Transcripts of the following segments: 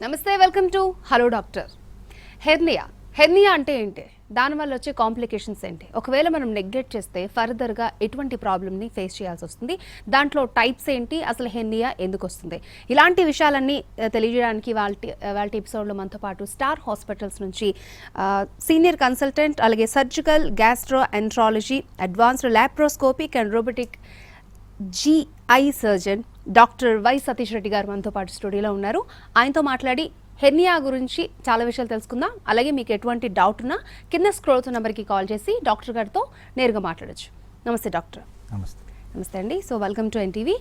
నమస్తే, welcome to hello doctor. Hernia అంటే ఏంటి, దానివల్ల వచ్చే కాంప్లికేషన్స్ ఏంటి, ఒకవేళ మనం నెగ్లెక్ట్ చేస్తే ఫర్దర్గా ఎటువంటి ప్రాబ్లమ్ని ఫేస్ చేయాల్సి వస్తుంది, దాంట్లో టైప్స్ ఏంటి, అసలు హెర్నియా ఎందుకు వస్తుంది, ఇలాంటి విషయాలన్నీ తెలియజేయడానికి వాళ్ళ ఎపిసోడ్లో మనతో పాటు స్టార్ హాస్పిటల్స్ నుంచి సీనియర్ కన్సల్టెంట్, అలాగే surgical gastro enterology, advanced laparoscopic and robotic GI surgeon doctor why Satish Reddy గారు మనతో పాటు స్టూడియోలో ఉన్నారు. ఆయనతో మాట్లాడి హెర్నియా గురించి చాలా విషయాలు తెలుసుకుందాం. అలాగే మీకు ఎటువంటి డౌట్ ఉన్నా కింద స్క్రోల్ నెంబర్కి కాల్ చేసి డాక్టర్ గారితో నేరుగా మాట్లాడచ్చు. నమస్తే డాక్టర్. నమస్తే అండి. So welcome to NTV.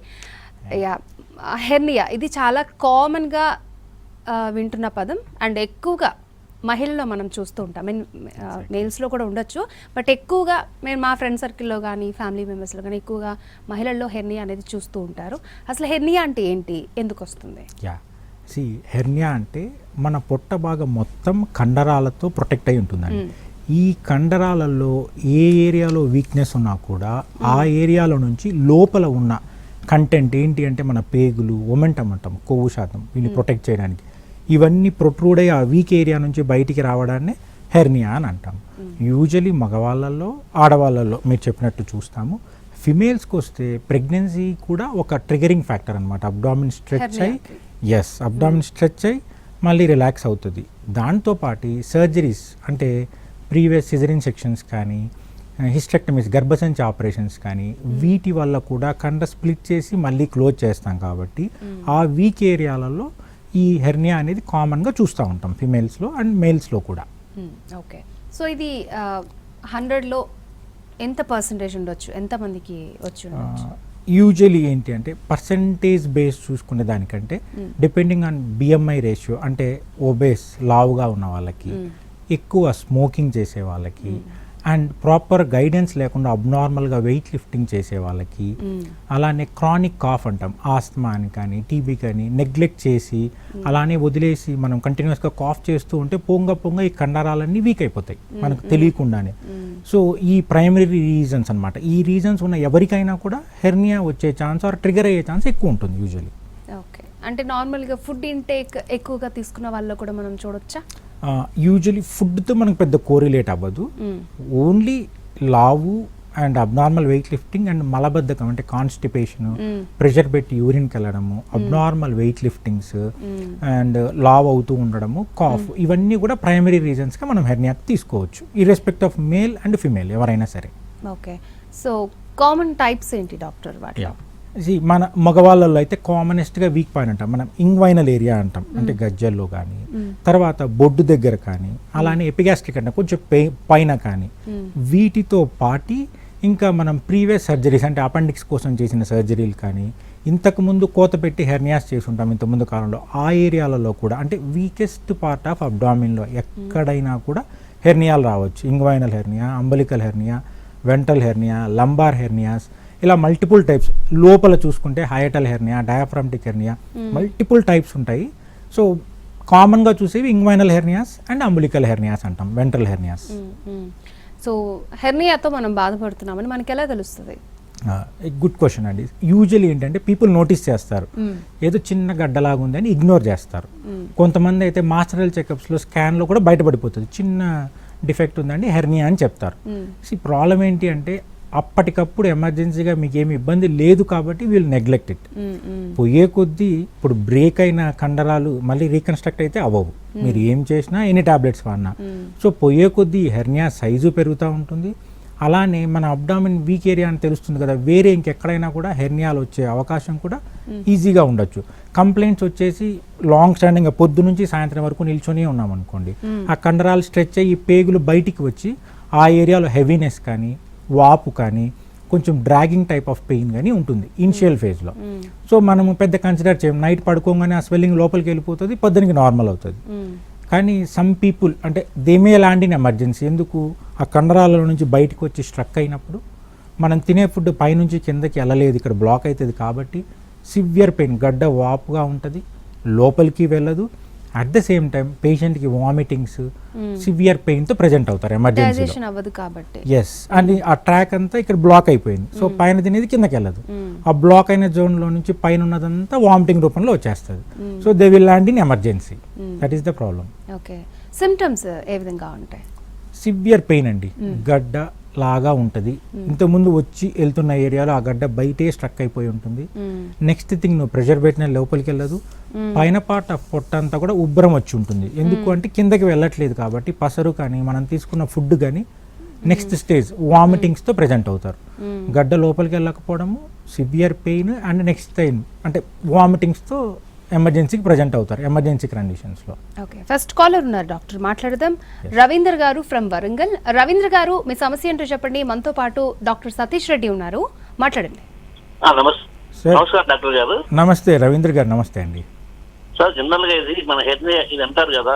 Hernia ఇది చాలా కామన్గా వింటున్న పదం అండ్ ఎక్కువగా మహిళల్లో మనం చూస్తూ ఉంటాం. మేల్స్లో కూడా ఉండొచ్చు, బట్ ఎక్కువగా మేము మా ఫ్రెండ్ సర్కిల్లో కానీ ఫ్యామిలీ మెంబర్స్లో కానీ ఎక్కువగా మహిళల్లో హెర్నియా అనేది చూస్తూ ఉంటారు. అసలు హెర్నియా అంటే ఏంటి, ఎందుకు వస్తుంది? హెర్నియా అంటే మన పొట్ట భాగం మొత్తం కండరాలతో ప్రొటెక్ట్ అయి ఉంటుందండి. ఈ కండరాలలో ఏ ఏరియాలో వీక్నెస్ ఉన్నా కూడా ఆ ఏరియాలో నుంచి లోపల ఉన్న కంటెంట్ ఏంటి అంటే మన పేగులు, ఒమెంటం అంటాం, కొవ్వు శాతం, వీళ్ళు ప్రొటెక్ట్ చేయడానికి ఇవన్నీ ప్రొట్రూడ్ అయ్యి ఆ వీక్ ఏరియా నుంచి బయటికి రావడాన్ని హెర్నియా అని అంటాం. యూజువలీ మగవాళ్ళల్లో, ఆడవాళ్ళల్లో మీరు చెప్పినట్టు చూస్తాము. ఫిమేల్స్కి వస్తే ప్రెగ్నెన్సీ కూడా ఒక ట్రిగరింగ్ ఫ్యాక్టర్ అనమాట. అబ్డామిన్ స్ట్రెచ్ అయ్యి మళ్ళీ రిలాక్స్ అవుతుంది. దాంతోపాటు సర్జరీస్ అంటే ప్రీవియస్ సిజరిన్ సెక్షన్స్ కానీ హిస్టెక్టమీస్, గర్భసంచి ఆపరేషన్స్ కానీ వీటి వల్ల కూడా కండ స్ప్లిట్ చేసి మళ్ళీ క్లోజ్ చేస్తాం. కాబట్టి ఆ వీక్ ఏరియాలలో ఈ హెర్నియా అనేది కామన్గా చూస్తూ ఉంటాం ఫిమేల్స్లో అండ్ మేల్స్లో కూడా. ఓకే, సో ఇది 100లో ఎంత పర్సంటేజ్ ఉండొచ్చు, ఎంతమందికి వచ్చి ఉండొచ్చు? యూజువలీ ఏంటి అంటే పర్సంటేజ్ బేస్ చూసుకునే దానికంటే డిపెండింగ్ ఆన్ BMI రేషియో, అంటే ఓబేస్ లావుగా ఉన్న వాళ్ళకి, ఎక్కువ స్మోకింగ్ చేసే వాళ్ళకి అండ్ ప్రాపర్ గైడెన్స్ లేకుండా అబ్నార్మల్గా వెయిట్ లిఫ్టింగ్ చేసే వాళ్ళకి, అలానే క్రానిక్ కాఫ్ అంటాం, ఆస్తమా అని కానీ టీబీ కానీ నెగ్లెక్ట్ చేసి అలానే వదిలేసి మనం కంటిన్యూస్గా కాఫ్ చేస్తూ ఉంటే పొంగ ఈ కండరాలన్నీ వీక్ అయిపోతాయి మనకు తెలియకుండానే. సో ఈ ప్రైమరీ రీజన్స్ అనమాట. ఈ రీజన్స్ ఉన్న ఎవరికైనా కూడా హెర్నియా వచ్చే ఛాన్స్ ఆర్ ట్రిగర్ అయ్యే ఛాన్స్ ఎక్కువ ఉంటుంది యూజువల్లీ. ఓకే, అంటే నార్మల్గా ఫుడ్ ఇంటేక్ ఎక్కువగా తీసుకున్న వాళ్ళు కూడా మనం చూడొచ్చా? యూజువలీ ఫుడ్తో మనకు పెద్ద కోరిలేట్ అవ్వదు. Only Lavu and abnormal weight lifting and మలబద్ధకం అంటే కాన్స్టిపేషన్, ప్రెషర్ పెట్టి యూరిన్కి వెళ్ళడము, అబ్నార్మల్ వెయిట్ లిఫ్టింగ్స్ అండ్ లావ్ అవుతూ ఉండడము, కాఫ్, ఇవన్నీ కూడా ప్రైమరీ రీజన్స్గా మనం హెర్నియాకి తీసుకోవచ్చు, ఇర్రెస్పెక్ట్ ఆఫ్ మేల్ అండ్ ఫిమేల్ ఎవరైనా సరే. ఓకే, సో కామన్ టైప్స్ ఏంటి డాక్టర్? మన మగవాళ్ళలో అయితే కామనెస్ట్గా వీక్ పాయింట్ అంటాం మనం, ఇంగ్వైనల్ ఏరియా అంటాం, అంటే గజ్జల్లో కానీ, తర్వాత బొడ్డు దగ్గర కానీ, అలానే ఎపిగాస్ట్రిక్ అంటే కొంచెం పైన కానీ, వీటితో పాటి ఇంకా మనం ప్రీవియస్ సర్జరీస్ అంటే అపెండిక్స్ కోసం చేసిన సర్జరీలు కానీ, ఇంతకుముందు కోత పెట్టి హెర్నియాస్ చేసి ఉంటాం ఇంతకుముందు కాలంలో, ఆ ఏరియాలలో కూడా అంటే వీకెస్ట్ పార్ట్ ఆఫ్ అబ్డామిన్లో ఎక్కడైనా కూడా హెర్నియాలు రావచ్చు. Inguinal hernia, umbilical hernia, ventral hernia, lumbar hernias, ఇలా మల్టిపుల్ టైప్స్. లోపల చూసుకుంటే హయటల్ హెర్నియా, డయాఫ్రామ్టిక్ హెర్నియా, మల్టిపుల్ టైప్స్ ఉంటాయి. సో కామన్గా చూసేవి inguinal hernias and umbilical hernias అంటాం, వెంట్రల్ హెర్నియాస్. సో హెర్నియాతో మనం బాధపడుతున్నామని మనకి ఎలా తెలుస్తుంది? గుడ్ క్వశ్చన్ అండి. యూజువల్లీ ఏంటంటే పీపుల్ నోటీస్ చేస్తారు, ఏదో చిన్న గడ్డలాగా ఉందని ఇగ్నోర్ చేస్తారు. కొంతమంది అయితే మాస్టరల్ చెకప్స్లో స్కాన్లో కూడా బయటపడిపోతుంది, చిన్న డిఫెక్ట్ ఉందండి హెర్నియా అని చెప్తారు. ప్రాబ్లం ఏంటి అంటే అప్పటికప్పుడు ఎమర్జెన్సీగా మీకు ఏమి ఇబ్బంది లేదు కాబట్టి వీళ్ళు నెగ్లెక్ట్ ఇట్. పోయే కొద్దీ ఇప్పుడు బ్రేక్ అయిన కండరాలు మళ్ళీ రీకన్స్ట్రక్ట్ అయితే అవ్వవు, మీరు ఏం చేసినా ఎన్ని టాబ్లెట్స్ వాడినా. సో పోయే కొద్దీ హెర్నియా సైజు పెరుగుతూ ఉంటుంది. అలానే మన అబ్డామిన్ వీక్ ఏరియా అని తెలుస్తుంది కదా, వేరే ఇంకెక్కడైనా కూడా హెర్నియాలు వచ్చే అవకాశం కూడా ఈజీగా ఉండొచ్చు. కంప్లైంట్స్ వచ్చేసి లాంగ్ స్టాండింగ్ పొద్దు నుంచి సాయంత్రం వరకు నిల్చొని ఉన్నాం అనుకోండి, ఆ కండరాలు స్ట్రెచ్ అయ్యి పేగులు బయటికి వచ్చి ఆ ఏరియాలో హెవీనెస్ కానీ, వాపు కానీ, కొంచెం డ్రాగింగ్ టైప్ ఆఫ్ పెయిన్ కానీ ఉంటుంది ఇనిషియల్ ఫేజ్లో. సో మనము పెద్ద కన్సిడర్ చేయం, నైట్ పడుకోగానే ఆ స్వెల్లింగ్ లోపలికి వెళ్ళిపోతుంది, పొద్దునకి నార్మల్ అవుతుంది. కానీ సమ్ పీపుల్ అంటే they may land in emergency. ఎందుకు? ఆ కండరాల నుంచి బయటకు వచ్చి స్ట్రక్ అయినప్పుడు మనం తినే ఫుడ్ పైనుంచి కిందకి వెళ్ళలేదు, ఇక్కడ బ్లాక్ అవుతుంది కాబట్టి సివియర్ పెయిన్, గడ్డ వాపుగా ఉంటుంది, లోపలికి వెళ్ళదు అట్ ద సేమ్ టైం పేషెంట్కి వామిటింగ్స్ సివియర్ పెయిన్తో ప్రజెంట్ అవుతారు ఎమర్జెన్సీలో. డైజెషన్ అవ్వదు కాబట్టి. ఎస్, అండ్ ఆ ట్రాక్ అంతా ఇక్కడ బ్లాక్ అయిపోయింది. సో పైన తినేది కిందకి వెళ్ళదు. ఆ బ్లాక్ అయిన జోన్లో నుంచి పైన ఉన్నదంతా వామిటింగ్ రూపంలో వచ్చేస్తుంది. So they will land in emergency. That is the problem. Okay, symptoms ఏ విధంగా ఉంటాయి? సివియర్ పెయిన్ అండి, గడ్డ లాగా ఉంటుంది. ఇంతకుముందు వచ్చి వెళ్తున్న ఏరియాలో ఆ గడ్డ బయటే స్ట్రక్ అయిపోయి ఉంటుంది. నెక్స్ట్ థింగ్, నువ్వు ప్రెషర్ పెట్టిన లోపలికి వెళ్ళదు. పైన పార్ట్ ఆఫ్ పొట్ట అంతా కూడా ఉబ్బరం వచ్చి ఉంటుంది. ఎందుకు అంటే కిందకి వెళ్ళట్లేదు కాబట్టి పసరు కానీ మనం తీసుకున్న ఫుడ్ కానీ నెక్స్ట్ స్టేజ్ వామిటింగ్స్తో ప్రజెంట్ అవుతారు. గడ్డ లోపలికి వెళ్ళకపోవడము, severe pain and next time అంటే వామిటింగ్స్తో ఎమర్జెన్సీకి ప్రజెంట్ అవుతారు ఎమర్జెన్సీ కండిషన్స్లో. ఓకే, ఫస్ట్ కాలర్ ఉన్నారు డాక్టర్, మాట్లాడదాం. రవీంద్ర గారు ఫ్రమ్ వరంగల్. రవీంద్ర గారు, మీ సమస్య ఏంటో చెప్పండి. మనతో పాటు డాక్టర్ సతీష్ రెడ్డి ఉన్నారు, మాట్లాడండి. నమస్కారం డాక్టర్ గారు. నమస్తే రవీంద్ర గారు. నమస్తే అండి. సార్, జనరల్ గా ఇది మన హెర్నియా ఇది అంటారు కదా,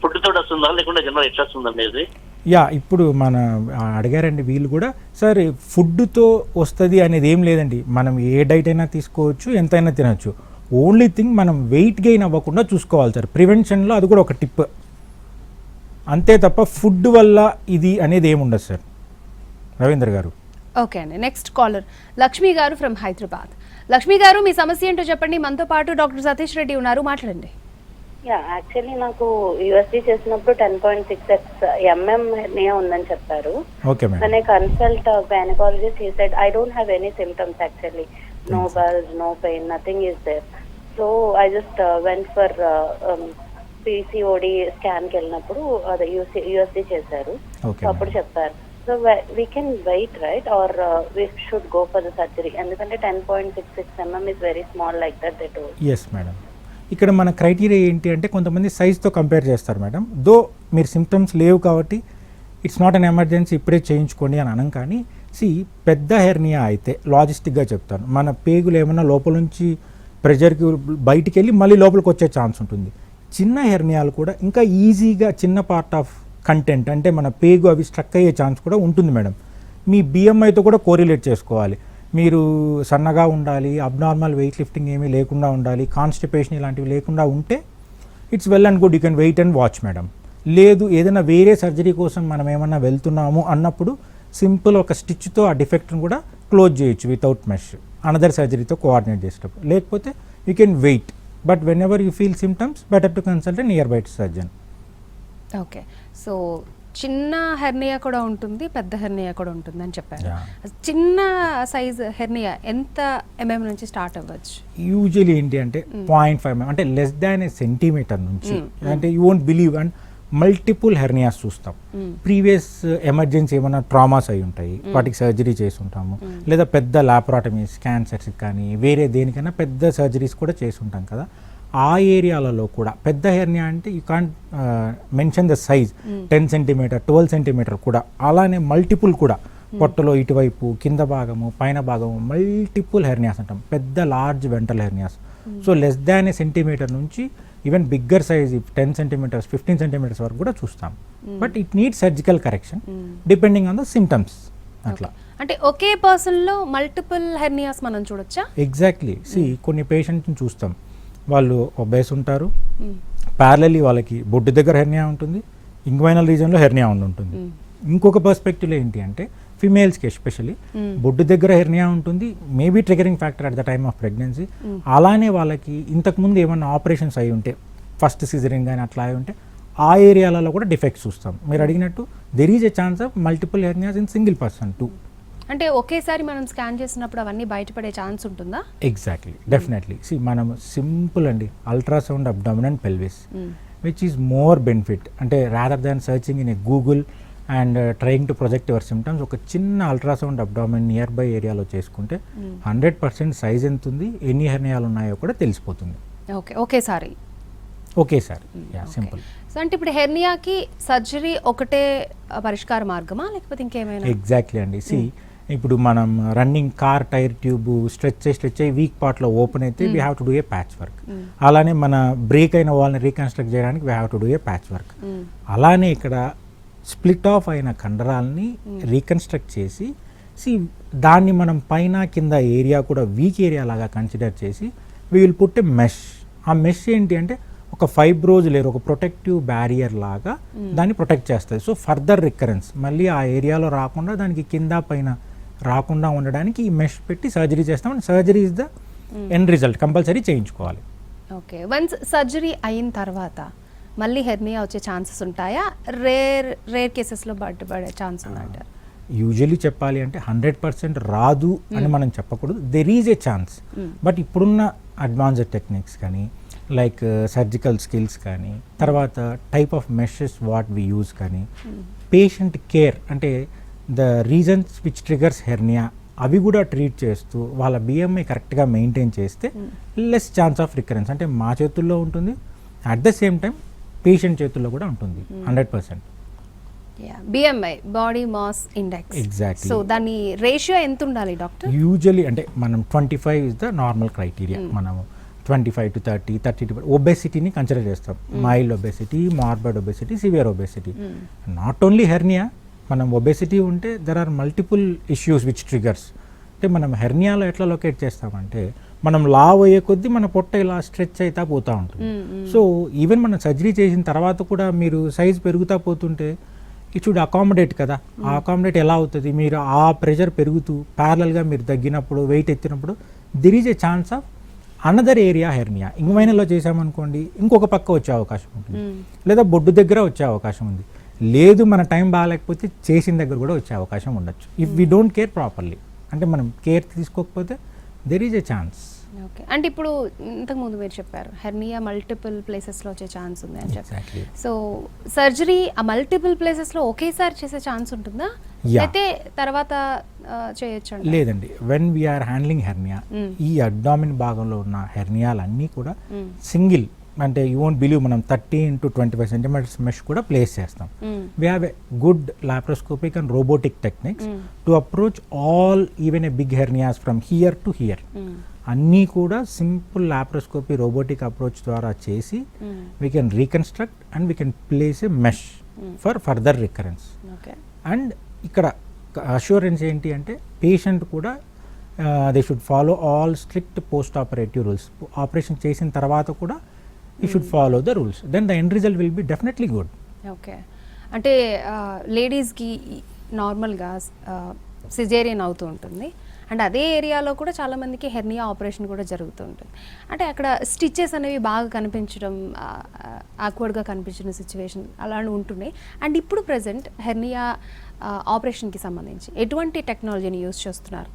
ఫుడ్ తోటి వస్తుందా లేకుంటే జనరల్ ఎట్లా వస్తుందండి ఇది? యా, ఇప్పుడు మన అడిగారండి వీళ్ళు కూడా. సార్, ఫుడ్తో వస్తుంది అనేది ఏం లేదండి. మనం ఏ డైట్ అయినా తీసుకోవచ్చు, ఎంతైనా తినచ్చు. ఓన్లీ థింగ్ మనం వెయిట్ గెయిన్ అవ్వకుండా చూసుకోవాలి సార్. ప్రివెన్షన్లో అది కూడా ఒక టిప్ అంతే తప్ప ఫుడ్ వల్ల ఇది అనేది ఏముండదు సార్. రవీంద్ర గారు. ఓకే అండి, నెక్స్ట్ కాలర్ లక్ష్మి గారు ఫ్రమ్ హైదరాబాద్. లక్ష్మి గారు, మీ సమస్య ఏంటో చెప్పండి. మనతో పాటు డాక్టర్ సతీష్ రెడ్డి ఉన్నారు, మాట్లాడండి. యాక్చువల్లీ నాకు యూఎస్జీ చేసినప్పుడు 10.6 mm హెర్నియా ఉందని చెప్పారు. Okay madam. When I consult a gynecologist, he said I don't have any symptoms actually. No bulge, no pain, nothing is there. So I just went for PCOD scan కి వెళ్ళినప్పుడు అదే USG చేశారు. అప్పుడు చెప్పారు. So we can wait, right? Or we should go for the surgery. ఎందుకంటే 10.66 mm is very small like that they told. Yes madam. ఇక్కడ మన criteria ఏంటి అంటే కొంతమంది సైజ్తో కంపేర్ చేస్తారు మేడం. దో మీరు సిమ్టమ్స్ లేవు కాబట్టి ఇట్స్ నాట్ అన్ ఎమర్జెన్సీ, ఇప్పుడే చేయించుకోండి అని అనం. కానీ పెద్ద హెర్నియా అయితే లాజిస్టిక్గా చెప్తాను, మన పేగులు ఏమైనా లోపల నుంచి ప్రెషర్కి బయటికి వెళ్ళి మళ్ళీ లోపలికి వచ్చే ఛాన్స్ ఉంటుంది. చిన్న హెర్నియాలు కూడా ఇంకా ఈజీగా చిన్న పార్ట్ ఆఫ్ కంటెంట్ అంటే మన పేగు అవి స్ట్రక్ అయ్యే ఛాన్స్ కూడా ఉంటుంది మేడం. మీ బిఎంఐతో కూడా కోరిలేట్ చేసుకోవాలి. మీరు సన్నగా ఉండాలి, అబ్నార్మల్ వెయిట్ లిఫ్టింగ్ ఏమీ లేకుండా ఉండాలి, కాన్స్టిపేషన్ ఇలాంటివి లేకుండా ఉంటే it's well and good, you can wait and watch madam. లేదు ఏదైనా వేరే సర్జరీ కోసం మనం ఏమన్నా వెళ్తున్నాము అన్నప్పుడు సింపుల్ ఒక స్టిచ్తో ఆ డిఫెక్ట్ని కూడా క్లోజ్ చేయొచ్చు వితౌట్ మెష్ అనదర్ సర్జరీతో కోఆర్డినేట్ చేసేటప్పుడు. లేకపోతే you can wait, but whenever you feel symptoms better to consult nearby surgeon. Okay, so చిన్న హెర్నియా కూడా ఉంటుంది, పెద్ద హెర్నియా కూడా ఉంటుంది అని చెప్పారు. చిన్న సైజ్ హెర్నియా ఎంత ఎంఎం నుంచి స్టార్ట్ అవ్వచ్చు? యూజువల్లీ ఏంటి అంటే 0.5 mm అంటే లెస్ దాన్ ఏ సెంటీమీటర్ నుంచి. అంటే you won't believe and multiple hernias చూస్తాం. ప్రీవియస్ ఎమర్జెన్సీ ఏమైనా ట్రామాస్ అయి ఉంటాయి, వాటికి సర్జరీ చేసి ఉంటాము. లేదా పెద్ద లాప్రాటమీస్, క్యాన్సర్స్ కానీ వేరే దేనికైనా పెద్ద సర్జరీస్ కూడా చేసి ఉంటాం కదా. ఆ ఏరియాలలో కూడా పెద్ద హెర్నియా అంటే you can't mention the size 10 cm 12 cm కూడా. అలానే మల్టిపుల్ కూడా పొట్టలో ఇటువైపు కింద భాగము పైన భాగము మల్టిపుల్ హెర్నియాస్ అంటాం, పెద్ద large ventral hernias. So less than a centimeter నుంచి even bigger size 10 cm 15 cm వరకు కూడా చూస్తాం. But it need surgical correction depending on the symptoms. అట్లా అంటే ఒకే పర్సన్లో మల్టిపుల్ హెర్నియాస్ మనం చూడొచ్చా? ఎగ్జాక్ట్లీ. కొన్ని పేషెంట్ని చూస్తాం, వాళ్ళు ఒబేస్ ఉంటారు, ప్యారలల్లీ వాళ్ళకి బొడ్డు దగ్గర హెర్నియా ఉంటుంది, ఇంగ్వైనల్ రీజన్లో హెర్నియా ఉంటుంది. ఇంకొక పర్స్పెక్టివ్లో ఏంటి అంటే ఫిమేల్స్కి ఎస్పెషల్లీ బొడ్డు దగ్గర హెర్నియా ఉంటుంది, maybe triggering factor at the time of pregnancy. అలానే వాళ్ళకి ఇంతకుముందు ఏమన్నా ఆపరేషన్స్ అయి ఉంటే, ఫస్ట్ సిజరింగ్ కానీ అట్లా అయి ఉంటే ఆ ఏరియాలలో కూడా డిఫెక్ట్స్ చూస్తాం. మీరు అడిగినట్టు there is a chance of multiple hernias in single person too. అంటే ఒకేసారి మనం స్కాన్ చేసినప్పుడు అవన్నీ బయటపడే ఛాన్స్ ఉంటుందా? Exactly, definitely. మనం సింపుల్ అండి, ultrasound abdominal pelvis which is more benefit. అంటే rather than searching in a Google and trying to project your symptoms, ఒక చిన్న అల్ట్రాసౌండ్ అబ్డామిన్ నియర్ బై ఏరియాలో చేసుకుంటే 100% సైజ్ ఎంత ఉంది, ఎన్ని హెర్నియాలు ఉన్నాయో కూడా తెలిసిపోతుంది. ఓకే, ఒకేసారి. సింపుల్. సో అంటే ఇప్పుడు హెర్నియాకి సర్జరీ ఒకటే పరిష్కార మార్గమా లేకపోతే ఇంకేమైనా? ఎగ్జాక్ట్లీ అండి. ఇప్పుడు మనం running car tyre tube stretch అయ్యి వీక్ పార్ట్లో ఓపెన్ అయితే we have to do a patch work. అలానే మన బ్రేక్ అయిన వాళ్ళని రీకన్స్ట్రక్ట్ చేయడానికి we have to do a patch work. అలానే ఇక్కడ స్ప్లిట్ ఆఫ్ అయిన కండరాలని రీకన్స్ట్రక్ట్ చేసి దాన్ని మనం పైన కింద ఏరియా కూడా వీక్ ఏరియా లాగా కన్సిడర్ చేసి we will put a mesh. ఆ మెష్ ఏంటి అంటే ఒక ఫైబ్రోజ్ లేరు ఒక ప్రొటెక్టివ్ బ్యారియర్ లాగా దాన్ని ప్రొటెక్ట్ చేస్తుంది. సో ఫర్దర్ రికరెన్స్ మళ్ళీ ఆ ఏరియాలో రాకుండా దానికి కింద పైన రాకుండా ఉండడానికి ఈ మెష్ పెట్టి సర్జరీ చేస్తాం. And surgery is the end result, compulsory చేయించుకోవాలి. ఓకే, వన్స్ సర్జరీ అయిన తర్వాత మళ్ళీ హెర్నియా వచ్చే ఛాన్సెస్ ఉంటాయా? రేర్ కేసెస్లో బయటపడే ఛాన్స్ ఉందంటారు? యూజువల్లీ చెప్పాలి అంటే 100% రాదు అని మనం చెప్పకూడదు. There is a chance. But ఇప్పుడున్న అడ్వాన్స్డ్ టెక్నిక్స్ కానీ లైక్ సర్జికల్ స్కిల్స్ కానీ తర్వాత type of meshes what we use కానీ పేషెంట్ కేర్ అంటే the reasons which triggers hernia అవి కూడా ట్రీట్ చేస్తూ వాళ్ళ బిఎంఐ కరెక్ట్గా మెయింటైన్ చేస్తే లెస్ ఛాన్స్ ఆఫ్ రికరెన్స్ అంటే మా చేతుల్లో ఉంటుంది, at the same time patient చేతుల్లో కూడా ఉంటుంది 100%. BMI, body mass index. Exactly. So దాని రేషియో ఎంత ఉండాలి డాక్టర్? యూజువలీ అంటే మనం 25 ఇస్ ద నార్మల్ క్రైటీరియా. మనము 25 to 30, 30 to ఒబెసిటీని కన్సిడర్ చేస్తాం. Mild obesity, morbid obesity, severe obesity. Not only hernia, మనం ఒబెసిటీ ఉంటే there are multiple issues which triggers. అంటే మనం హెర్నియాలో ఎట్లా లొకేట్ చేస్తామంటే మనం లావ్ అయ్యే కొద్దీ మన పొట్ట ఇలా స్ట్రెచ్ అవుతా పోతూ ఉంటుంది. సో ఈవెన్ మనం సర్జరీ చేసిన తర్వాత కూడా మీరు సైజ్ పెరుగుతూ పోతుంటే ఇట్ షుడ్ అకామిడేట్ కదా. ఆ అకామిడేట్ ఎలా అవుతుంది? మీరు ఆ ప్రెషర్ పెరుగుతూ ప్యారలల్గా మీరు తగ్గినప్పుడు వెయిట్ ఎత్తినప్పుడు there is a chance of another area hernia. ఇంగ్వైనల్లో చేసామనుకోండి ఇంకొక పక్క వచ్చే అవకాశం ఉంటుంది, లేదా బొడ్డు దగ్గర వచ్చే అవకాశం ఉంది, లేదు మన టైం బాగాలేకపోతే చేసిన దగ్గర కూడా వచ్చే అవకాశం ఉండొచ్చు if we don't care properly. అంటే మనం కేర్ తీసుకోకపోతే there is a chance. Okay, అంటే ఇప్పుడు ఇంతకుముందు మీరు చెప్పారు హెర్నియా మల్టిపుల్ ప్లేసెస్లో వచ్చే ఛాన్స్ ఉంది అని చెప్పి. సో సర్జరీ ఆ మల్టిపుల్ ప్లేసెస్లో ఒకేసారి చేసే ఛాన్స్ ఉంటుందా, అయితే తర్వాత చేయొచ్చు? లేదండి, వెన్ వీఆర్ హ్యాండ్లింగ్ హెర్నియా ఈ అబ్డామిన్ భాగంలో ఉన్న హెర్నియాలన్నీ కూడా సింగిల్ అంటే యూ వోంట్ బిలీవ్ మనం 30 into 25 centimeters మెష్ కూడా ప్లేస్ చేస్తాం. We have a good laparoscopic and robotic techniques to approach all even a big hernias from here to here. అన్నీ కూడా సింపుల్ లాప్రోస్కోపీ రోబోటిక్ అప్రోచ్ ద్వారా చేసి we can reconstruct and we can place a mesh for further recurrence. And ఇక్కడ assurance ఏంటి అంటే patient కూడా they should follow all strict post operative rules. Operation చేసిన తర్వాత కూడా you should follow the rules, then the end result will be definitely good. Okay, అంటే లేడీస్కి నార్మల్గా సిజేరియన్ అవుతూ ఉంటుంది అండ్ అదే ఏరియాలో కూడా చాలామందికి హెర్నియా ఆపరేషన్ కూడా జరుగుతూ ఉంటుంది. అంటే అక్కడ స్టిచెస్ అనేవి బాగా కనిపించడం, ఆక్వర్డ్గా కనిపించిన సిచ్యువేషన్ అలాంటివి ఉంటున్నాయి. అండ్ ఇప్పుడు ప్రజెంట్ హెర్నియా ఆపరేషన్కి సంబంధించి ఎటువంటి టెక్నాలజీని యూజ్ చేస్తున్నారు?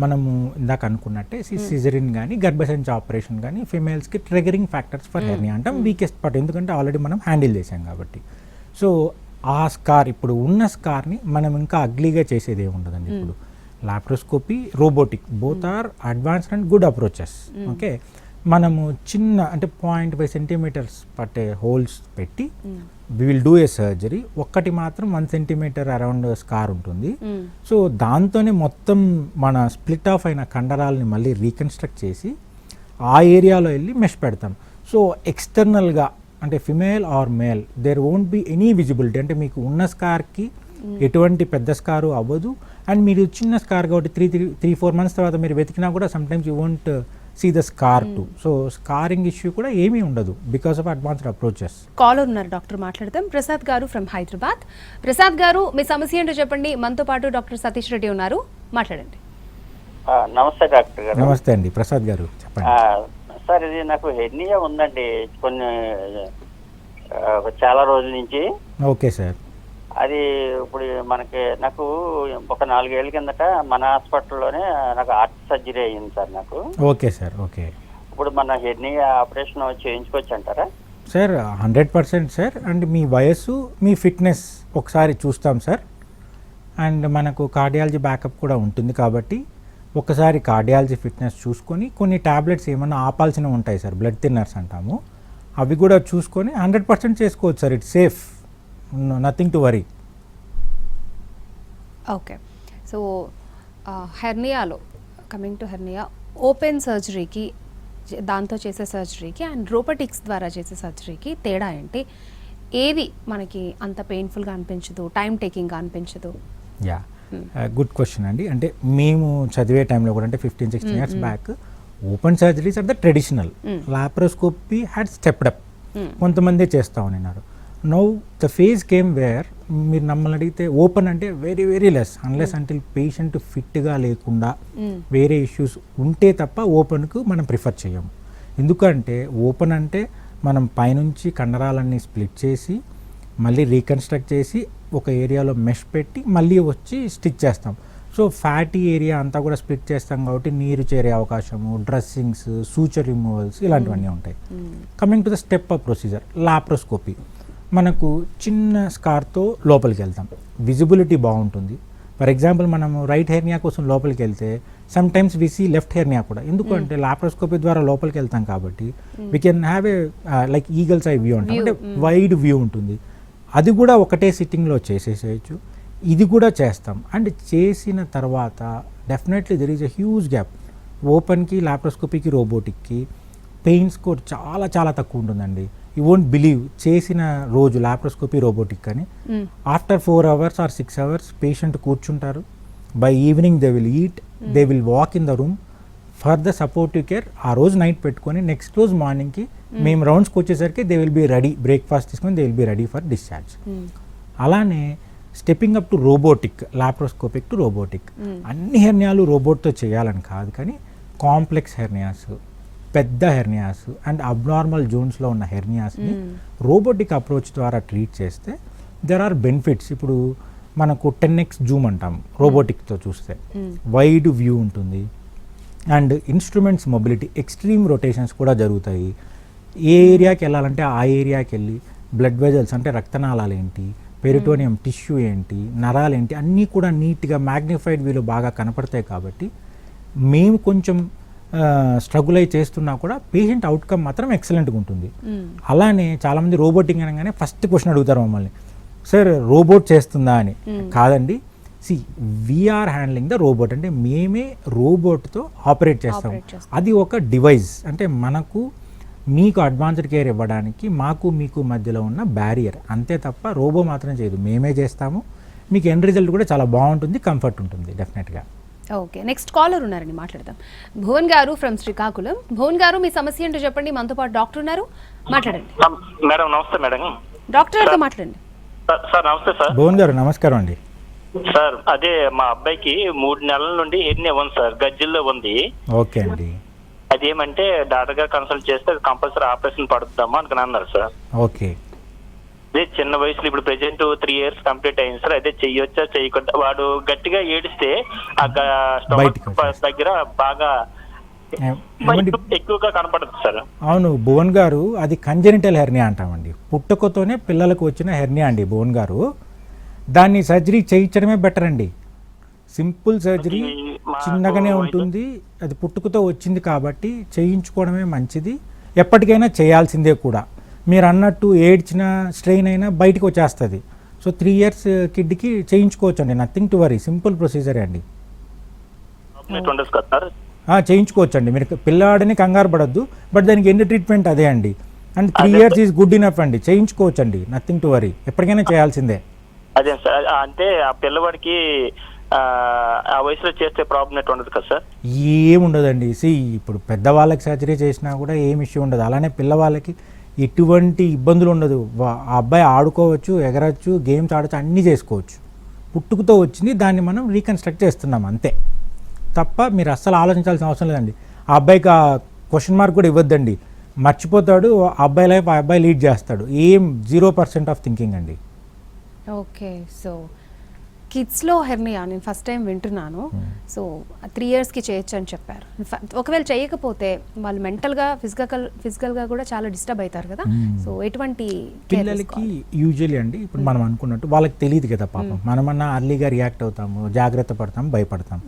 మనము ఇందాక అనుకున్నట్టే సిజరిన్ కానీ గర్భసంచి ఆపరేషన్ కానీ ఫిమేల్స్కి ట్రిగరింగ్ ఫ్యాక్టర్స్ ఫర్ హెర్నియా అంటాం వీకెస్ట్ పార్ట్, ఎందుకంటే ఆల్రెడీ మనం హ్యాండిల్ చేసాం కాబట్టి. సో ఆ స్కార్ ఇప్పుడు ఉన్న స్కార్ని మనం ఇంకా అగ్లీగా చేసేది ఏమి ఉండదండి. ఇప్పుడు laparoscopy, robotic both are advanced and good approaches. Okay, మనము చిన్న అంటే 0.5 centimeters పట్టే హోల్స్ పెట్టి we will do a surgery. ఒక్కటి మాత్రం 1 centimeter అరౌండ్ స్కార్ ఉంటుంది. సో దాంతోనే మొత్తం మన స్ప్లిట్ ఆఫ్ అయిన కండరాలని మళ్ళీ రీకన్స్ట్రక్ట్ చేసి ఆ ఏరియాలో వెళ్ళి మెష్ పెడతాం. సో ఎక్స్టర్నల్గా అంటే female or male there won't be any visibility. అంటే మీకు ఉన్న స్కార్కి ఎటువంటి పెద్ద స్కారు అవ్వదు. అండ్ మీరు చిన్న స్కార్ కాబట్టి 3-4 months తర్వాత మీరు వెతికినా కూడా sometimes you won't see the scar too. So scarring issue కూడా ఏమీ ఉండదు because of advanced approaches. Caller ఉన్నారు డాక్టర్, మాట్లాడతాం. ప్రసాద్ గారు ఫ్రమ్ హైదరాబాద్. ప్రసాద్ గారు మీ సమస్య ఏంటో చెప్పండి. మనతో పాటు డాక్టర్ సతీష్ రెడ్డి ఉన్నారు, మాట్లాడండి. నమస్తే డాక్టర్ గారు. నమస్తే అండి, ప్రసాద్ గారు చెప్పండి. సార్ ఇది నాకు హెర్నియా ఉందండి కొన్ని చాలా రోజుల నుంచి. Okay sir. అది ఇప్పుడు నాకు ఒక 4 ఏళ్ళ కిందట మన హాస్పిటల్లోనే నాకు హార్ట్ సర్జరీ అయ్యింది సార్ నాకు. Okay sir. ఓకే, ఇప్పుడు మన హెర్నియా ఆపరేషన్ చేయించుకోవచ్చు అంటారా సార్? 100% సార్. అండ్ మీ వయస్సు, మీ ఫిట్నెస్ ఒకసారి చూస్తాం సార్. అండ్ మనకు కార్డియాలజీ బ్యాకప్ కూడా ఉంటుంది కాబట్టి ఒకసారి కార్డియాలజీ ఫిట్నెస్ చూసుకొని కొన్ని ట్యాబ్లెట్స్ ఏమన్నా ఆపాల్సినవి ఉంటాయి సార్, బ్లడ్ థిన్నర్స్ అంటాము, అవి కూడా చూసుకొని 100% చేసుకోవచ్చు sir. It's safe, nothing to worry. Okay, so హెర్నియాలో కమింగ్ టు హెర్నియా, ఓపెన్ సర్జరీకి దాంతో చేసే సర్జరీకి అండ్ రోబోటిక్స్ ద్వారా చేసే సర్జరీకి తేడా ఏంటి? ఏది మనకి అంత పెయిన్ఫుల్గా అనిపించదు, టైం టేకింగ్గా అనిపించదు? యా, గుడ్ క్వశ్చన్ అండి. అంటే మేము చదివే టైంలో కూడా అంటే 15-16 years back open surgeries are the traditional, laparoscopy had stepped up, కొంతమందే చేస్తా ఉన్నారు. Now the phase came where మీరు నమ్మల్ని అడిగితే ఓపెన్ అంటే very very less, unless until patient ఫిట్గా లేకుండా వేరే ఇష్యూస్ ఉంటే తప్ప ఓపెన్కు మనం ప్రిఫర్ చేయము. ఎందుకంటే ఓపెన్ అంటే మనం పైనుంచి కండరాలన్నీ స్ప్లిట్ చేసి మళ్ళీ రీకన్స్ట్రక్ట్ చేసి ఒక ఏరియాలో మెష్ పెట్టి మళ్ళీ వచ్చి స్టిచ్ చేస్తాం. సో ఫ్యాటీ ఏరియా అంతా కూడా స్ప్లిట్ చేస్తాం కాబట్టి నీరు చేరే అవకాశము, డ్రెస్సింగ్స్, సూచర్ రిమూవల్స్ ఇలాంటివన్నీ ఉంటాయి. Coming to the step up procedure laparoscopy, మనకు చిన్న స్కార్తో లోపలికి వెళ్తాం, విజిబిలిటీ బాగుంటుంది. ఫర్ ఎగ్జాంపుల్ మనము రైట్ హెర్నియా కోసం లోపలికి వెళ్తే some times we see left hernia కూడా, ఎందుకంటే లాప్రోస్కోపీ ద్వారా లోపలికి వెళ్తాం కాబట్టి we can have a like eagle's eye view అంటాం, అంటే వైడ్ వ్యూ ఉంటుంది. అది కూడా ఒకటే సిట్టింగ్లో చేసేసేయచ్చు, ఇది కూడా చేస్తాం. అండ్ చేసిన తర్వాత definitely there is a huge gap ఓపెన్కి, లాప్రోస్కోపీకి, రోబోటిక్కి. పెయిన్ స్కోర్ చాలా చాలా తక్కువ ఉంటుందండి. యూ వోంట్ బిలీవ్, చేసిన రోజు లాప్రోస్కోపీ, రోబోటిక్ అని after 4 hours or 6 hours patient కూర్చుంటారు. By evening they will eat, they will walk in the room for the supportive care. ఆ రోజు నైట్ పెట్టుకొని నెక్స్ట్ రోజు మార్నింగ్కి మేము రౌండ్స్కి వచ్చేసరికి they will be ready, breakfast తీసుకొని they will be ready for discharge. అలానే stepping up to robotic, laparoscopic to robotic. అన్ని హెర్నియాలు రోబోట్తో చేయాలని కాదు, కానీ కాంప్లెక్స్ హెర్నియాస్, పెద్ద హెర్నియాస్ అండ్ అబ్నార్మల్ జోన్స్లో ఉన్న హెర్నియాస్ని రోబోటిక్ అప్రోచ్ ద్వారా ట్రీట్ చేస్తే దెర్ ఆర్ బెనిఫిట్స్. ఇప్పుడు మనకు 10x జూమ్ అంటాం రోబోటిక్తో చూస్తే, వైడ్ వ్యూ ఉంటుంది. And instruments mobility, extreme rotations కూడా జరుగుతాయి. ఏ ఏరియాకి వెళ్ళాలంటే ఆ ఏరియాకి వెళ్ళి బ్లడ్ వెజల్స్ అంటే రక్తనాళాలు ఏంటి, పెరిటోనియం టిష్యూ ఏంటి, నరాలు ఏంటి, అన్నీ కూడా నీట్గా మ్యాగ్నిఫైడ్ వ్యూలో బాగా కనపడతాయి. కాబట్టి మేము కొంచెం స్ట్రగుల్ అయి చేస్తున్నా కూడా పేషెంట్ అవుట్కమ్ మాత్రం ఎక్సలెంట్గా ఉంటుంది. అలానే చాలామంది రోబోటింగ్ అనగానే ఫస్ట్ క్వశ్చన్ అడుగుతారు మమ్మల్ని, సార్ రోబోట్ చేస్తుందా అని. కాదండి, వీఆర్ హ్యాండ్లింగ్ ద రోబోట్, అంటే మేమే రోబోట్తో ఆపరేట్ చేస్తాం. అది ఒక డివైస్, అంటే మనకు మీకు అడ్వాన్స్డ్ కేర్ ఇవ్వడానికి మాకు మీకు మధ్యలో ఉన్న బ్యారియర్, అంతే తప్ప రోబో మాత్రం చేయదు, మేమే చేస్తాము. మీకు ఎండ్ రిజల్ట్ కూడా చాలా బాగుంటుంది, కంఫర్ట్ ఉంటుంది డెఫినెట్గా. ఓకే, నెక్స్ట్ కాలర్ ఉన్నారండి, మాట్లాడదాం. భువన్ గారు ఫ్రమ్ శ్రీకాకుళం. భువన్ గారు మీ సమస్య ఏంటో చెప్పండి, మనతో పాటు డాక్టర్ ఉన్నారు, మాట్లాడండి. మేడం నమస్తే. మేడం డాక్టర్ గారితో మాట్లాడండి. సార్ నమస్తే సార్. భువన్ గారు నమస్కారం అండి. సార్ అదే మా అబ్బాయికి 3 నెలల నుండి హెర్నియా ఉంది సార్, గజ్జిల్లో ఉంది. ఓకే అండి. అదేమంటే డాక్టర్ గారు కన్సల్ట్ చేస్తే కంపల్సరీ ఆపరేషన్ పడుతుందమ్మా అని అన్నారు సార్. ఓకే. అదే చిన్న వయసులో ఇప్పుడు ప్రెసెంట్ 3 years కంప్లీట్ అయింది సార్. అదే చెయ్యొచ్చా చేయకుండా, వాడు గట్టిగా ఏడిస్తే ఆ స్టమక్ దగ్గర బాగా ఎక్కువగా కనపడుతుంది సార్. అవును భువన్ గారు, అది కంజెనిటల్ హెర్నియా అంటామండి, పుట్టుకతోనే పిల్లలకు వచ్చిన హెర్నియా అండి భువన్ గారు. దాన్ని సర్జరీ చేయించడమే బెటర్ అండి. సింపుల్ సర్జరీ, చిన్నగానే ఉంటుంది, అది పుట్టుకతో వచ్చింది కాబట్టి చేయించుకోవడమే మంచిది. ఎప్పటికైనా చేయాల్సిందే కూడా. మీరు అన్నట్టు ఏడ్చిన స్ట్రెయిన్ అయినా బయటకు వచ్చేస్తుంది. సో 3 years కిడ్కి చేయించుకోవచ్చు అండి, నథింగ్ టు వరీ, సింపుల్ ప్రొసీజరే అండి. చేయించుకోవచ్చు అండి, మీరు పిల్లాడిని కంగారు పడద్దు, బట్ దానికి ఎన్ని ట్రీట్మెంట్ అదే అండి. And 3 years is good enough అండి, చేయించుకోవచ్చు అండి, నథింగ్ టు వరీ, ఎప్పటికైనా చేయాల్సిందే. అదే సార్, అంటే ఆ పిల్లవాడికి ఆ వయసులో చేస్తే ప్రాబ్లం ఎట్లా ఉండదు కదా సార్? ఏముండదండి. ఇప్పుడు పెద్దవాళ్ళకి సర్జరీ చేసినా కూడా ఏం ఇష్యూ ఉండదు, అలానే పిల్లవాళ్ళకి ఎటువంటి ఇబ్బందులు ఉండదు. ఆ అబ్బాయి ఆడుకోవచ్చు, ఎగరచ్చు, గేమ్స్ ఆడచ్చు, అన్నీ చేసుకోవచ్చు. పుట్టుకతో వచ్చింది, దాన్ని మనం రీకన్స్ట్రక్ట్ చేస్తున్నాం అంతే తప్ప మీరు అస్సలు ఆలోచించాల్సిన అవసరం లేదండి. ఆ అబ్బాయికి ఆ క్వశ్చన్ మార్క్ కూడా ఇవ్వద్దండి, మర్చిపోతాడు, ఆ అబ్బాయి లైఫ్ ఆ అబ్బాయి లీడ్ చేస్తాడు. 0% ఆఫ్ థింకింగ్ అండి. ఓకే, సో కిడ్స్లో హెర్నియా నేను ఫస్ట్ టైం వింటున్నాను. సో 3 yearsకి చేయొచ్చు అని చెప్పారు. ఒకవేళ చేయకపోతే వాళ్ళు మెంటల్గా ఫిజికల్గా కూడా చాలా డిస్టర్బ్ అవుతారు కదా. సో ఎటువంటి పిల్లలకి యూజువల్లీ అండి, ఇప్పుడు మనం అనుకున్నట్టు వాళ్ళకి తెలియదు కదా పాపం, మనమన్నా అర్లీగా రియాక్ట్ అవుతాము, జాగ్రత్త పడతాం, భయపడతాం.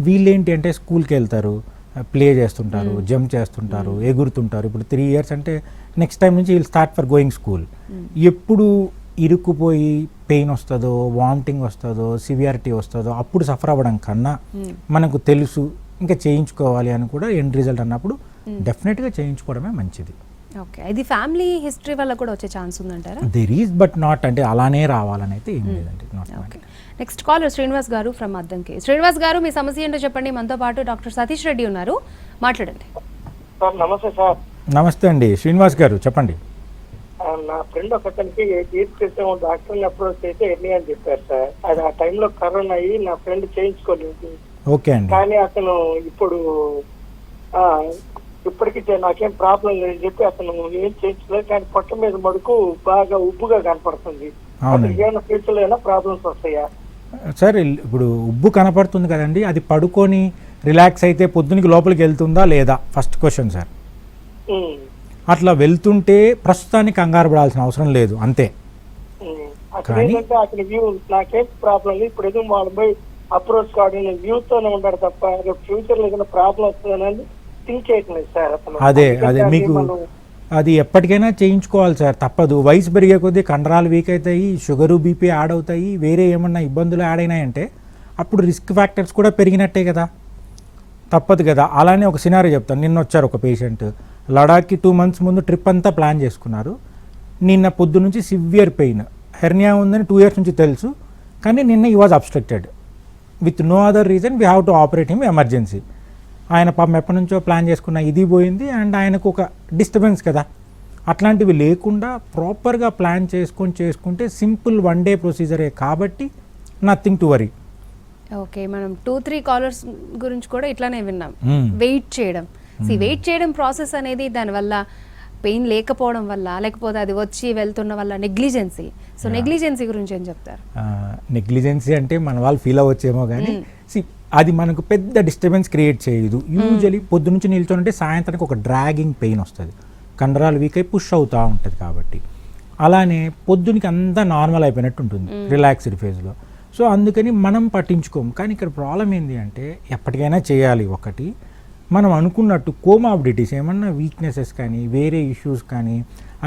వీళ్ళేంటి అంటే స్కూల్కి వెళ్తారు, ప్లే చేస్తుంటారు, జంప్ చేస్తుంటారు, ఎగురుతుంటారు. ఇప్పుడు 3 years అంటే నెక్స్ట్ టైం నుంచి వీళ్ళు స్టార్ట్ ఫర్ గోయింగ్ స్కూల్. ఎప్పుడు ఇరుక్కుపోయి పెయిన్ వస్తుందో, వామిటింగ్ వస్తుందో, సివియారిటీ వస్తుందో అప్పుడు సఫర్ అవ్వడం కన్నా మనకు తెలుసు ఇంకా చేయించుకోవాలి అని కూడా ఎండ్ రిజల్ట్ అన్నప్పుడు డెఫినెట్గా చేయించుకోవడమే మంచిది. ఓకే, ఇది ఫ్యామిలీ హిస్టరీ వల్ల కూడా వచ్చే ఛాన్స్ ఉందంటారా? దేర్ ఈజ్, బట్ నాట్ అంటే అలానే రావాలని అయితే ఏం లేదండి. ఓకే, నెక్స్ట్ కాలర్ శ్రీనివాస్ గారు ఫ్రమ్ అద్దంకి. శ్రీనివాస్ గారు మీ సమస్య ఏంటో చెప్పండి, మనతో పాటు డాక్టర్ సతీష్ రెడ్డి ఉన్నారు, మాట్లాడండి. సార్ నమస్తే సార్. నమస్తే అండి, శ్రీనివాస్ గారు చెప్పండి. నా ఫ్రెండ్ ఒకతనికి 8 years క్రితం డాక్టర్ని అప్రోచ్ అయితే ఎన్ని అని చెప్పారు సార్. అది ఆ టైంలో కరోనా అయ్యి నా ఫ్రెండ్ చేయించుకోలేదు. ఓకే అండి. కానీ అతను ఇప్పుడు ఇప్పటికీ నాకేం ప్రాబ్లం లేదని చెప్పి అతను ఏం చేయించలేదు. కానీ పొట్ట మీద మడుకు బాగా ఉబ్బుగా కనపడుతుంది. అవునండి. ఏమైనా ఫ్యూచర్ లో ఏమైనా ప్రాబ్లమ్స్ వస్తాయా సార్? ఇప్పుడు ఉబ్బు కనపడుతుంది కదండి, అది పడుకొని రిలాక్స్ అయితే పొద్దునకి లోపలికి వెళ్తుందా లేదా ఫస్ట్ క్వశ్చన్ సార్. అట్లా వెళ్తుంటే ప్రస్తుతానికి కంగారు పడాల్సిన అవసరం లేదు, అంతే. అసలు ఏంటంటే అతని వ్యూ నాకేం ప్రాబ్లం లేదు. ఇప్పుడు ఏదో వాళ్ళు పోయి అప్రోచ్ కావడం వ్యూ తోనే ఉంటాడు తప్ప ఫ్యూచర్ లో ఏదైనా ప్రాబ్లం వస్తుందని థింక్ చేయట్లేదు సార్ అతను. అదే మీకు అది ఎప్పటికైనా చేయించుకోవాలి సార్, తప్పదు. వయసు పెరిగే కొద్దీ కండరాలు వీక్ అవుతాయి, షుగరు బీపీ యాడ్ అవుతాయి, వేరే ఏమన్నా ఇబ్బందులు యాడ్ అయినాయంటే అప్పుడు రిస్క్ ఫ్యాక్టర్స్ కూడా పెరిగినట్టే కదా, తప్పదు కదా. అలానే ఒక సినారీ చెప్తాను. నిన్న వచ్చారు ఒక పేషెంట్, లడాఖ్కి 2 months ముందు ట్రిప్ అంతా ప్లాన్ చేసుకున్నారు. నిన్న పొద్దు నుంచి సివియర్ పెయిన్, హెర్నియా ఉందని 2 years నుంచి తెలుసు, కానీ నిన్న ఈ was obstructed with no other reason we have to operate him emergency. ఆయన పాపం ఎప్పటి నుంచో ప్లాన్ చేసుకున్న ఇది పోయింది, అండ్ ఆయనకు ఒక డిస్టర్బెన్స్ కదా. అట్లాంటివి లేకుండా ప్రాపర్గా ప్లాన్ చేసుకుంటే సింపుల్ 1 day ప్రొసీజరే కాబట్టి నథింగ్ టు వరీ. ఓకే, మనం 2-3 కాలర్స్ గురించి కూడా ఇట్లానే విన్నాం. వెయిట్ చేయడం, వెయిట్ చేయడం ప్రాసెస్ అనేది దానివల్ల పెయిన్ లేకపోవడం వల్ల, లేకపోతే అది వచ్చి వెళ్తున్న వల్ల నెగ్లిజెన్సీ. సో నెగ్లిజెన్సీ గురించి ఏం చెప్తారు? నెగ్లిజెన్సీ అంటే మన వాళ్ళు ఫీల్ అవ్వచ్చేమో కానీ అది మనకు పెద్ద డిస్టర్బెన్స్ క్రియేట్ చేయదు. యూజువలీ పొద్దు నుంచి నిల్చొని సాయంత్రానికి ఒక డ్రాగింగ్ పెయిన్ వస్తుంది, కండరాలు వీక్ అయి పుష్ అవుతూ ఉంటుంది కాబట్టి. అలానే పొద్దునికి అంతా నార్మల్ అయిపోయినట్టు ఉంటుంది రిలాక్స్డ్ ఫేజ్లో. సో అందుకని మనం పట్టించుకోము. కానీ ఇక్కడ ప్రాబ్లం ఏంటి అంటే ఎప్పటికైనా చేయాలి. ఒకటి, మనం అనుకున్నట్టు కోమాబిడిటీస్ ఏమన్నా వీక్నెసెస్ కానీ, వేరే ఇష్యూస్ కానీ,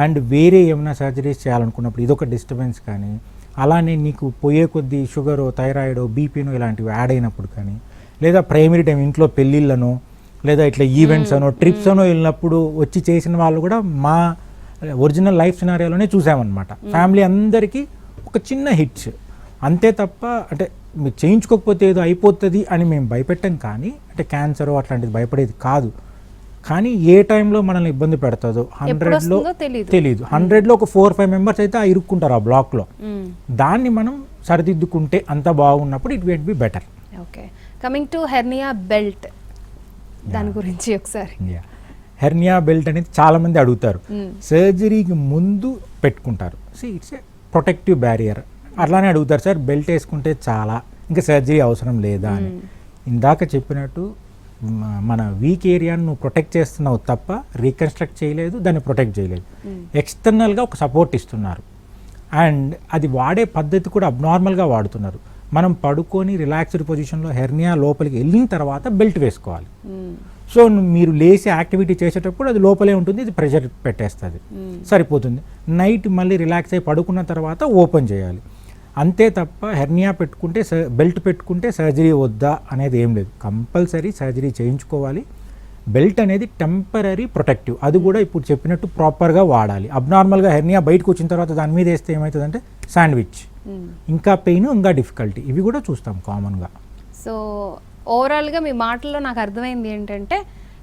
అండ్ వేరే ఏమైనా సర్జరీస్ చేయాలనుకున్నప్పుడు ఇదొక డిస్టర్బెన్స్ కానీ, అలానే నీకు పోయే కొద్దీ షుగరో, థైరాయిడో, బీపీనో ఇలాంటివి యాడ్ అయినప్పుడు కానీ, లేదా ప్రైమరీ టైం ఇంట్లో పెళ్ళిళ్ళనో, లేదా ఇట్లా ఈవెంట్స్ అనో, ట్రిప్స్ అనో వెళ్ళినప్పుడు వచ్చి చేసిన వాళ్ళు కూడా మా ఒరిజినల్ లైఫ్ సినారియోలోనే చూసామన్నమాట. ఫ్యామిలీ అందరికీ ఒక చిన్న హిట్స్ అంతే తప్ప, అంటే మీరు చేయించుకోకపోతే ఏదో అయిపోతుంది అని మేము భయపెట్టాం, కానీ అంటే క్యాన్సర్ అట్లాంటిది భయపడేది కాదు. కానీ ఏ టైంలో మనల్ని ఇబ్బంది పెడుతుందో 100లో తెలియదు. 100లో ఒక 4-5 members అయితే ఇరుక్కుంటారు ఆ బ్లాక్లో. దాన్ని మనం సరిదిద్దుకుంటే అంత బాగున్నప్పుడు it will be better. Okay, coming to hernia belt, దాని గురించి ఒకసారి. హెర్నియా బెల్ట్ అనేది చాలామంది అడుగుతారు. సర్జరీకి ముందు పెట్టుకుంటారు. It's a protective barrier. అట్లానే అడుగుతారు, సార్ బెల్ట్ వేసుకుంటే చాలా, ఇంకా సర్జరీ అవసరం లేదా అని. ఇందాక చెప్పినట్టు మన వీక్ ఏరియాను నువ్వు ప్రొటెక్ట్ చేస్తున్నావు తప్ప రీకన్స్ట్రక్ట్ చేయలేదు, దాన్ని ప్రొటెక్ట్ చేయలేదు. ఎక్స్టర్నల్గా ఒక సపోర్ట్ ఇస్తున్నారు, అండ్ అది వాడే పద్ధతి కూడా అబ్నార్మల్గా వాడుతున్నారు. మనం పడుకొని రిలాక్స్డ్ పొజిషన్లో హెర్నియా లోపలికి వెళ్ళిన తర్వాత బెల్ట్ వేసుకోవాలి. సో మీరు లేచి యాక్టివిటీ చేసేటప్పుడు అది లోపలే ఉంటుంది, ఇది ప్రెషర్ పెట్టేస్తుంది, సరిపోతుంది. నైట్ మళ్ళీ రిలాక్స్ అయ్యి పడుకున్న తర్వాత ఓపెన్ చేయాలి, అంతే తప్ప హెర్నియా పెట్టుకుంటే బెల్ట్ పెట్టుకుంటే సర్జరీ వద్దా అనేది ఏం లేదు. కంపల్సరీ సర్జరీ చేయించుకోవాలి. బెల్ట్ అనేది టెంపరీ ప్రొటెక్టివ్, అది కూడా ఇప్పుడు చెప్పినట్టు ప్రాపర్గా వాడాలి. అబ్నార్మల్గా హెర్నియా బయటకు వచ్చిన తర్వాత దాని మీద వేస్తే ఏమవుతుందంటే శాండ్విచ్, ఇంకా పెయిన్, ఇంకా డిఫికల్టీ, ఇవి కూడా చూస్తాం కామన్గా. సో ఓవరాల్గా మీ మాటల్లో నాకు అర్థమైంది ఏంటంటే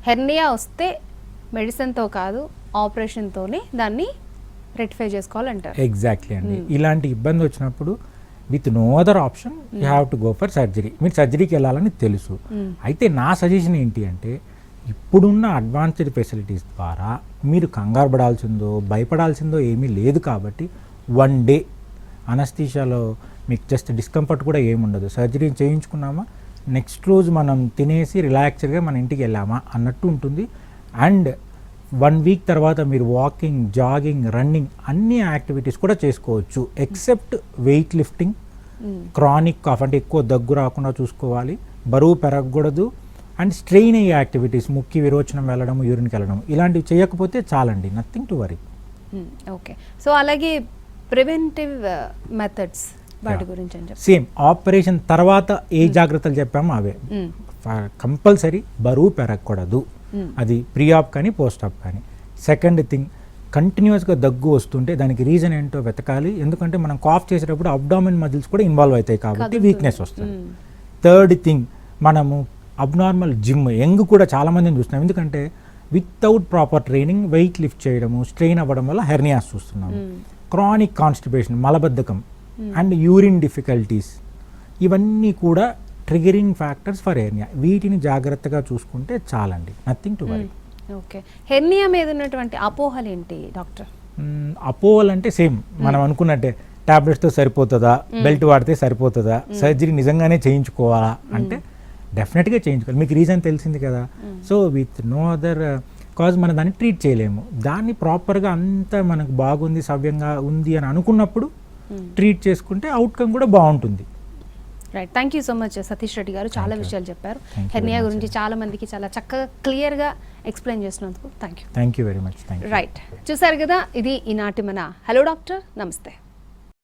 హెర్నియా వస్తే మెడిసిన్తో కాదు ఆపరేషన్తోనే దాన్ని రెక్టిఫై చేసుకోవాలంటారు. ఎగ్జాక్ట్లీ అండి. ఇలాంటి ఇబ్బంది వచ్చినప్పుడు with no other option you have to go for surgery. మీరు సర్జరీకి వెళ్ళాలని తెలుసు. అయితే నా సజెషన్ ఏంటి అంటే ఇప్పుడున్న అడ్వాన్స్డ్ ఫెసిలిటీస్ ద్వారా మీరు కంగారు పడాల్సిందో భయపడాల్సిందో ఏమీ లేదు. కాబట్టి 1 day అనస్థీషియాలో మీకు జస్ట్ డిస్కంఫర్ట్ కూడా ఏముండదు. సర్జరీ చేయించుకున్నామా, నెక్స్ట్ రోజు మనం తినేసి రిలాక్స్డ్గా మన ఇంటికి వెళ్ళామా అన్నట్టు ఉంటుంది. అండ్ 1 week తర్వాత మీరు వాకింగ్, జాగింగ్, రన్నింగ్ అన్ని యాక్టివిటీస్ కూడా చేసుకోవచ్చు, except weight lifting, chronic cough అంటే ఎక్కువ దగ్గు రాకుండా చూసుకోవాలి, బరువు పెరగకూడదు, అండ్ స్ట్రెయిన్ అయ్యే యాక్టివిటీస్, ముక్కి విరోచనం వెళ్ళడం, యూరిన్కి వెళ్ళడం, ఇలాంటివి చేయకపోతే చాలండి, nothing to worry. Okay, so అలాగే ప్రివెంటివ్ మెథడ్స్ వాటి గురించి అని చెప్పి సేమ్ ఆపరేషన్ తర్వాత ఏ జాగ్రత్తలు చెప్పామో అవే. కంపల్సరీ బరువు పెరగకూడదు, అది ప్రీ ఆప్ కానీ పోస్ట్ ఆప్ కానీ. సెకండ్ థింగ్, కంటిన్యూస్గా దగ్గు వస్తుంటే దానికి రీజన్ ఏంటో వెతకాలి, ఎందుకంటే మనం కాఫ్ చేసేటప్పుడు అబ్డామిన్ మజిల్స్ కూడా ఇన్వాల్వ్ అవుతాయి కాబట్టి వీక్నెస్ వస్తుంది. థర్డ్ థింగ్, మనము అబ్నార్మల్ జిమ్ యంగ్ కూడా చాలామందిని చూస్తున్నాం. ఎందుకంటే without proper training weight lift చేయడము, స్ట్రెయిన్ అవ్వడం వల్ల హెర్నియాస్ చూస్తున్నాము. క్రానిక్ కాన్స్టిపేషన్, మలబద్ధకం అండ్ యూరిన్ డిఫికల్టీస్, ఇవన్నీ కూడా ట్రిగరింగ్ ఫ్యాక్టర్స్ ఫర్ హెర్నియా. వీటిని జాగ్రత్తగా చూసుకుంటే చాలండి, nothing to worry. Okay, hernia మీద ఉన్నటువంటి అపోహలు ఏంటి డాక్టర్? అపోహలు అంటే సేమ్ మనం అనుకున్నట్టే, టాబ్లెట్స్తో సరిపోతుందా, బెల్ట్ వాడితే సరిపోతుందా, సర్జరీ నిజంగానే చేయించుకోవాలా అంటే డెఫినెట్గా చేయించుకోవాలి. మీకు రీజన్ తెలిసింది కదా. So with no other cause మనం దాన్ని ట్రీట్ చేయలేము. దాన్ని ప్రాపర్గా అంతా మనకు బాగుంది, సవ్యంగా ఉంది అని అనుకున్నప్పుడు ట్రీట్ చేసుకుంటే అవుట్కమ్ కూడా బాగుంటుంది. Right, thank you so much Satish Reddy గారు, చాలా విషయాలు చెప్పారు. హెర్నియా గురించి చాలా మందికి చాలా చక్కగా క్లియర్గా ఎక్స్ప్లెయిన్ చేసినందుకు thank you very much. Right, చూసారు కదా, ఇది ఈనాటి మన హలో డాక్టర్. నమస్తే.